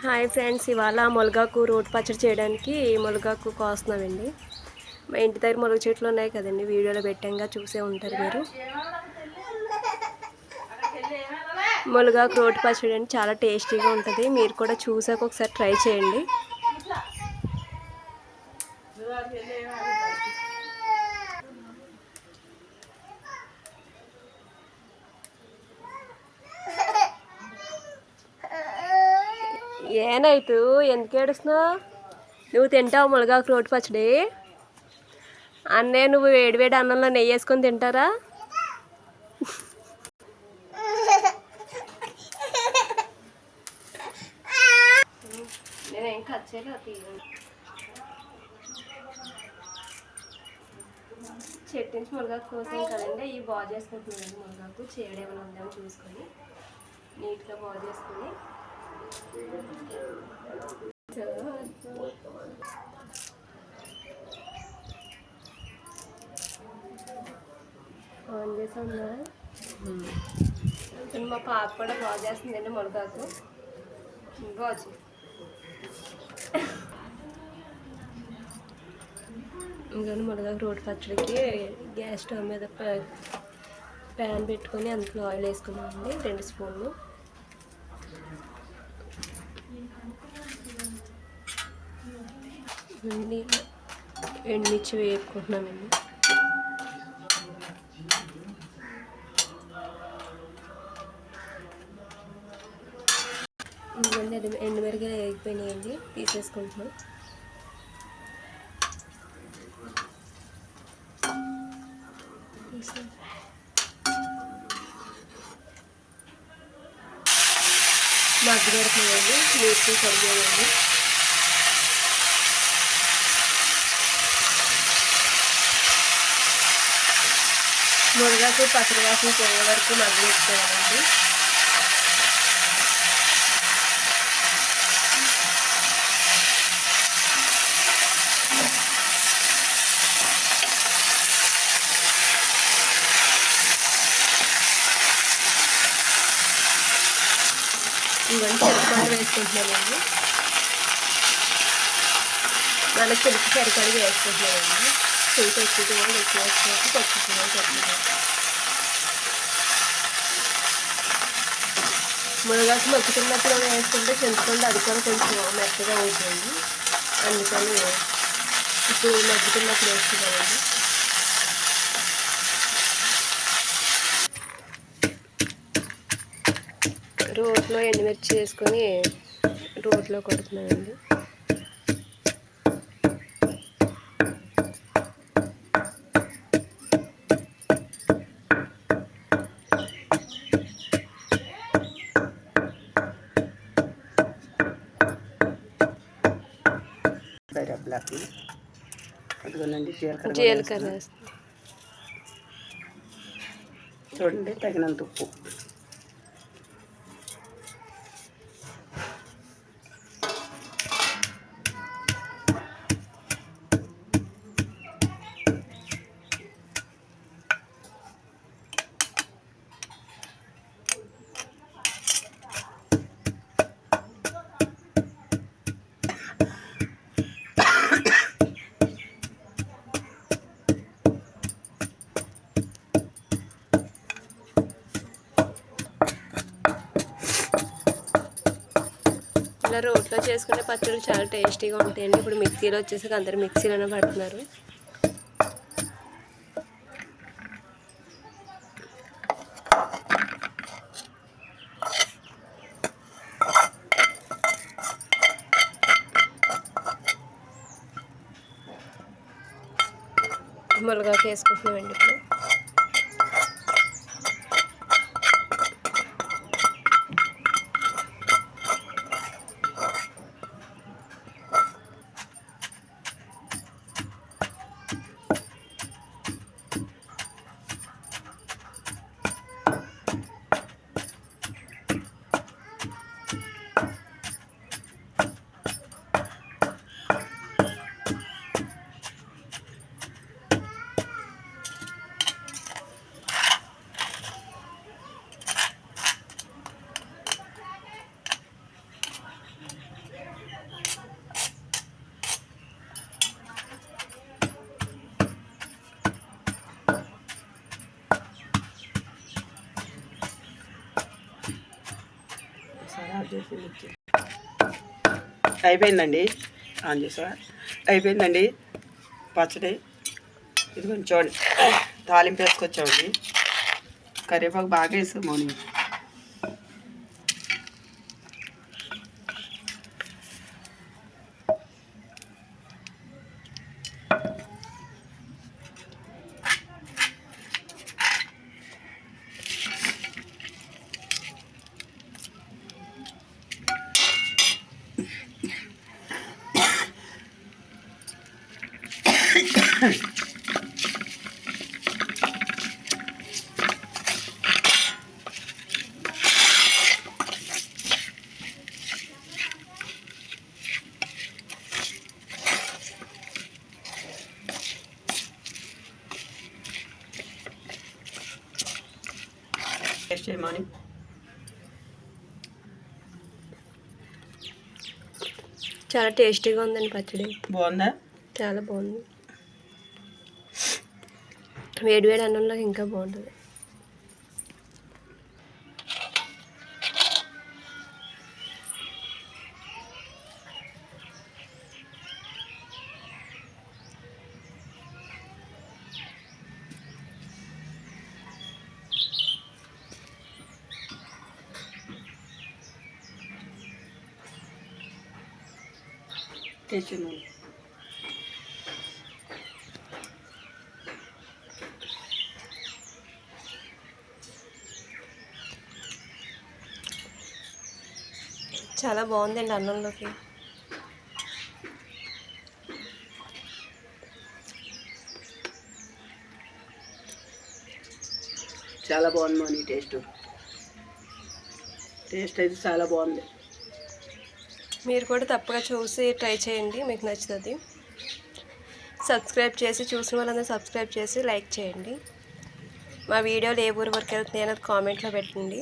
Hi friends, ఇవాళ మునగాకు రోటి పచ్చడి చేయడానికి మునగాకు కోస్తున్నామండి. మా ఇంటి దగ్గర మునగ చెట్లు ఉన్నాయి కదండి, వీడియోలో పెట్టంగా చూసే ఉంటారు మీరు. మునగాకు రోటి పచ్చడి అంటే చాలా టేస్టీగా ఉంటుంది. మీరు కూడా చూసాక ఒకసారి ట్రై చేయండి. ఏనాయితు ఎందుకు ఏడుస్తున్నావు? నువ్వు తింటావు మునగాకు రోటి పచ్చడి? అన్నయ్య నువ్వు వేడివేడి అన్నంలో నెయ్యి వేసుకొని తింటారా? నేనేం కట్ చేయలేదు. చెట్టు నుంచి మునగాకు కోసం కదండి ఇవి బాగు చేసుకుంటున్నాను. మునగాకు చేయడం ఏమైనా ఉందేమో చూసుకొని నీట్గా బాగు చేసుకొని ఆన్ చేసా. మా పాప కూడా బాగు చేస్తుందండి మునగాకు. బాగు ఇంకా మునగాకు రోటి పచ్చడికి గ్యాస్ స్టవ్ మీద ప్యాన్ పెట్టుకొని అందులో ఆయిల్ వేసుకున్నామండి 2 స్పూన్లు. ఎండుమిర్చి వేసుకుంటున్నామండి. ఎండుమిరకాయలు వేగిపోయినాయండి, తీసేసుకుంటున్నాం. మగ్గబెడుతున్నాయండి, నీట్గా కడిగేయండి. మునగాకు పచ్చడి వాసన పోయే వరకు మగ్గబెట్టుకోవాలండి. ఇవన్నీ చెరుకు వేసుకుంటున్నామండి. మన చెరుకు చెరకడిగి వేసుకుంటున్నామండి. చెరుకు ఎక్కువ ఎక్కువ వేసుకోవచ్చు, పచ్చుతున్నాం చెప్తున్నాం. మునగాకు మగ్గుతున్నప్పుడు వేసుకుంటే చింతపండు అది కూడా కొంచెం మెత్తగా అవుతుంది. అందుకని ఇప్పుడు మగ్గుతున్నప్పుడు వేస్తున్నామండి. రోట్లో ఎండుమిర్చి వేసుకొని రోట్లో కొడుతున్నానండి. జీలకర్ర చూడండి, తగినంత ఉప్పు. ఇలా రోట్లో చేసుకునే పచ్చళ్ళు చాలా టేస్టీగా ఉంటాయండి. ఇప్పుడు మిక్సీలో వచ్చేసి అందరు మిక్సీలోనే పడుతున్నారు. మునగాకు వేసుకుంటున్నామండి ఇప్పుడు. అయిపోయిందండి. ఆన్ చేసా. అయిపోయిందండి పచ్చడి. ఇది కొంచెం చూడండి, తాలింపు వేసుకొచ్చామండి. కరివేపాకు బాగా వేసాం మౌని. టేస్ట్ చేయమని. చాలా టేస్టీగా ఉందండి పచ్చడి. బాగుందా? చాలా బాగుంది. వేడి వేడి అన్నంలో ఇంకా బాగుంటుంది. టేస్ట్ చేయమని. చాలా బాగుందండి అన్నంలోకి. చాలా బాగుంది మౌని. టేస్ట్ అయితే చాలా బాగుంది. మీరు కూడా తప్పగా చూసి ట్రై చేయండి, మీకు నచ్చుతుంది. సబ్స్క్రైబ్ చేసి చూసిన వాళ్ళందరూ సబ్స్క్రైబ్ చేసి లైక్ చేయండి. మా వీడియోలు ఏ ఊరు వరకు వెళ్తున్నాయి అనేది కామెంట్లో పెట్టండి.